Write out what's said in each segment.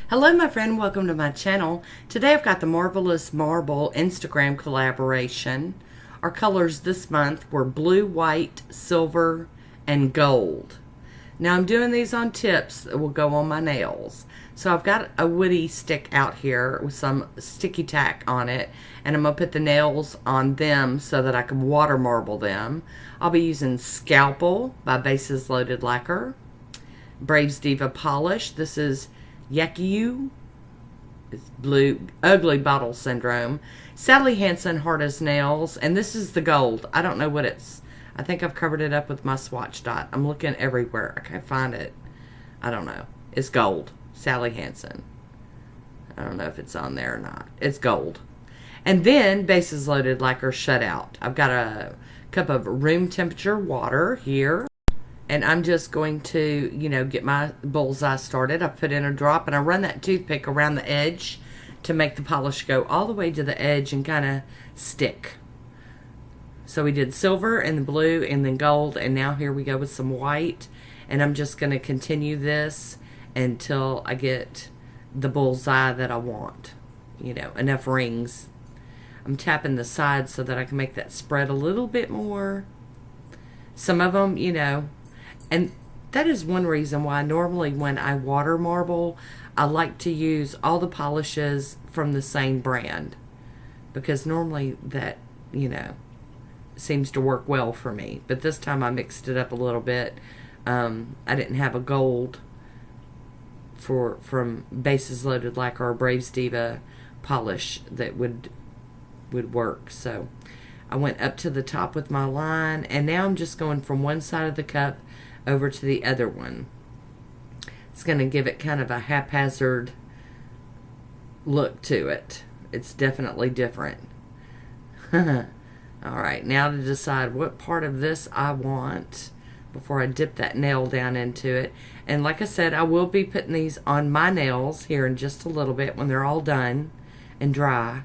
Hello my friend, welcome to my channel. Today I've got the Marvellous Marble Instagram collaboration. Our colors this month were blue, white, silver, and gold. Now I'm doing these on tips that will go on my nails. So I've got a woody stick out here with some sticky tack on it, and I'm going to put the nails on them so that I can water marble them. I'll be using Scalpel by Bases Loaded Lacquer, Braves Diva Polish. This is Yakiyu, it's blue, Ugly Bottle Syndrome, Sally Hansen Hard as Nails, and this is the gold. I don't know what it's. I think I've covered it up with my swatch dot. I'm looking everywhere. I can't find it. I don't know. It's gold. Sally Hansen. I don't know if it's on there or not. It's gold. And then Bases Loaded Lacquer Shutout. I've got a cup of room temperature water here. And I'm just going to, get my bullseye started. I put in a drop and I run that toothpick around the edge to make the polish go all the way to the edge and kind of stick. So we did silver and the blue and then gold, and now here we go with some white. And I'm just going to continue this until I get the bullseye that I want. Enough rings. I'm tapping the sides so that I can make that spread a little bit more. Some of them, and that is one reason why normally when I water marble, I like to use all the polishes from the same brand. Because normally that, seems to work well for me. But this time I mixed it up a little bit. I didn't have a gold from Bases Loaded Lacquer or Braves Diva polish that would work. So I went up to the top with my line, and now I'm just going from one side of the cup over to the other one. It's going to give it kind of a haphazard look to it. It's definitely different. Alright, now to decide what part of this I want before I dip that nail down into it. And like I said, I will be putting these on my nails here in just a little bit when they're all done and dry.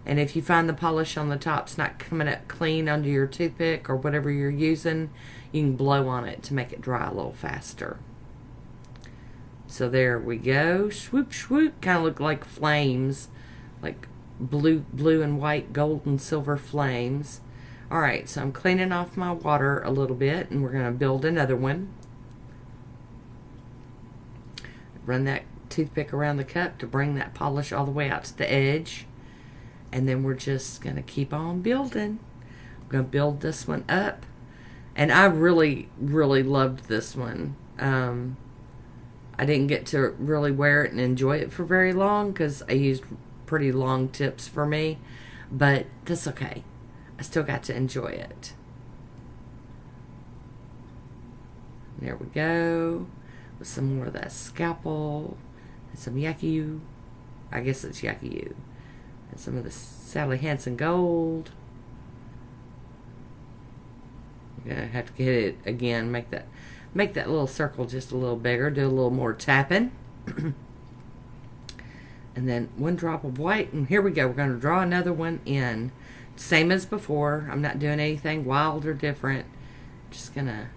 And if you find the polish on the top's not coming up clean under your toothpick or whatever you're using, you can blow on it to make it dry a little faster. So there we go. Swoop, swoop. Kind of look like flames. Like blue and white, gold and silver flames. Alright, so I'm cleaning off my water a little bit, and we're going to build another one. Run that toothpick around the cup to bring that polish all the way out to the edge. And then we're just going to keep on building. I'm going to build this one up. And I really, really loved this one. I didn't get to really wear it and enjoy it for very long because I used pretty long tips for me. But that's okay. I still got to enjoy it. There we go. With some more of that Scalpel. And some Yakiyu. I guess it's Yakiyu. And some of the Sally Hansen gold. I'm gonna have to hit it again. Make that little circle just a little bigger. Do a little more tapping. And then one drop of white. And here we go. We're going to draw another one in. Same as before. I'm not doing anything wild or different. Just gonna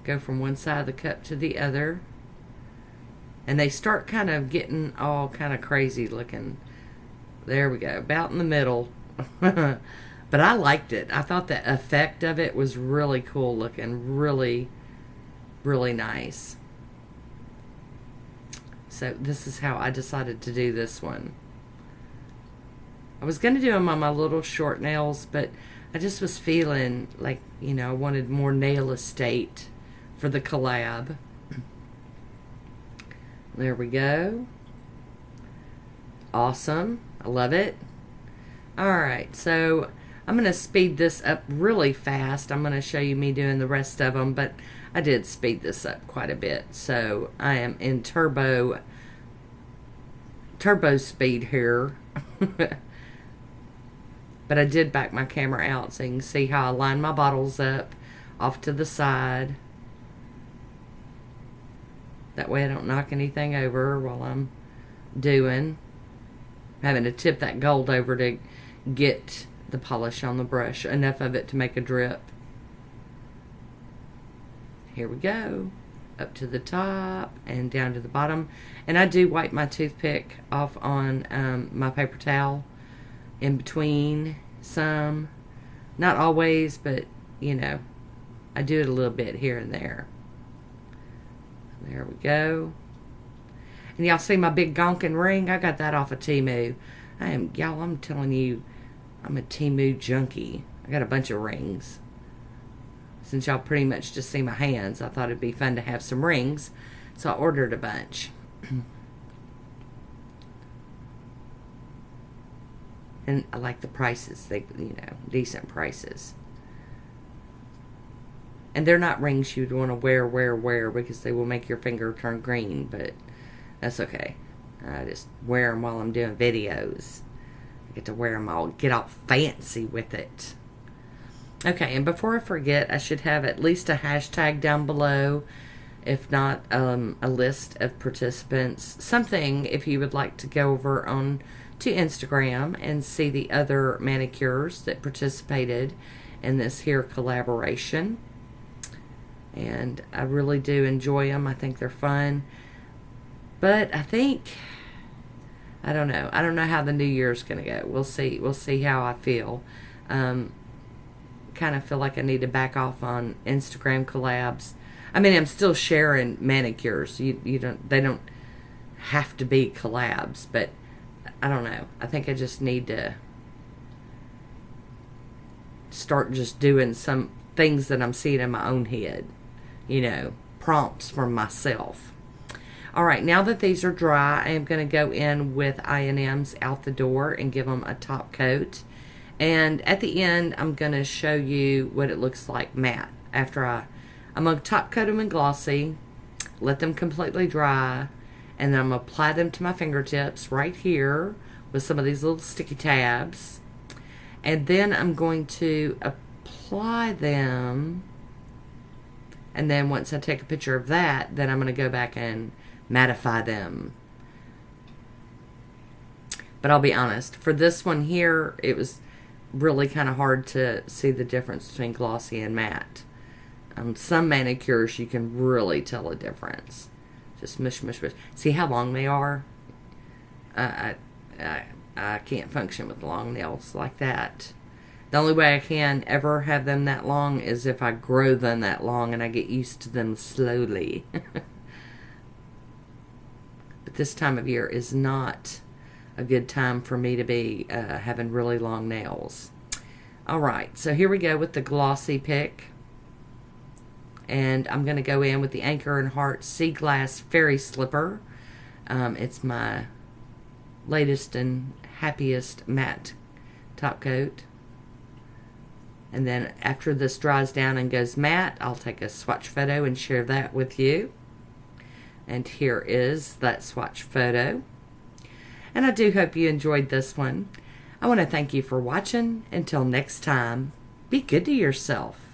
go from one side of the cup to the other. And they start kind of getting all kind of crazy looking. There we go, about in the middle. But I liked it. I thought the effect of it was really cool looking. Really, really nice. So this is how I decided to do this one. I was going to do them on my little short nails, but I just was feeling like, I wanted more nail estate for the collab. There we go. Awesome. I love it. Alright, so I'm going to speed this up really fast. I'm going to show you me doing the rest of them, but I did speed this up quite a bit. So I am in turbo speed here. But I did back my camera out so you can see how I line my bottles up off to the side. That way I don't knock anything over while I'm doing. Having to tip that gold over to get the polish on the brush. Enough of it to make a drip. Here we go. up to the top and down to the bottom. And I do wipe my toothpick off on my paper towel in between some. Not always, but, you know, I do it a little bit here and there. There we go. And y'all see my big gonkin ring? I got that off of Temu. Y'all, I'm telling you, I'm a Temu junkie. I got a bunch of rings. Since y'all pretty much just see my hands, I thought it'd be fun to have some rings. So I ordered a bunch. And I like the prices. They, you know, decent prices. And they're not rings you'd want to wear because they will make your finger turn green, but that's okay. I just wear them while I'm doing videos. I get to wear them all, get all fancy with it. Okay, and before I forget, I should have at least a hashtag down below, if not a list of participants. Something if you would like to go over on to Instagram and see the other manicures that participated in this here collaboration. And I really do enjoy them. I think they're fun. But I don't know. I don't know how the new year's going to go. We'll see. We'll see how I feel. Kind of feel like I need to back off on Instagram collabs. I mean, I'm still sharing manicures. They don't have to be collabs, but I don't know. I think I just need to start just doing some things that I'm seeing in my own head. You know, prompts from myself. All right, now that these are dry, I am going to go in with I&M's Out the Door and give them a top coat. And at the end, I'm going to show you what it looks like matte. After I'm going to top coat them in glossy, let them completely dry, and then I'm going to apply them to my fingertips right here with some of these little sticky tabs. And then I'm going to apply them, and then once I take a picture of that, then I'm going to go back and mattify them. But I'll be honest, for this one here, it was really kind of hard to see the difference between glossy and matte. Some manicures you can really tell a difference. Just mush, mush, mush. See how long they are? I can't function with long nails like that. The only way I can ever have them that long is if I grow them that long and I get used to them slowly. But this time of year is not a good time for me to be having really long nails. Alright, so here we go with the glossy pick. And I'm going to go in with the Anchor and Heart Sea Glass Fairy Slipper. It's my latest and happiest matte top coat. And then after this dries down and goes matte, I'll take a swatch photo and share that with you. And here is that swatch photo. And I do hope you enjoyed this one. I want to thank you for watching. Until next time, be good to yourself.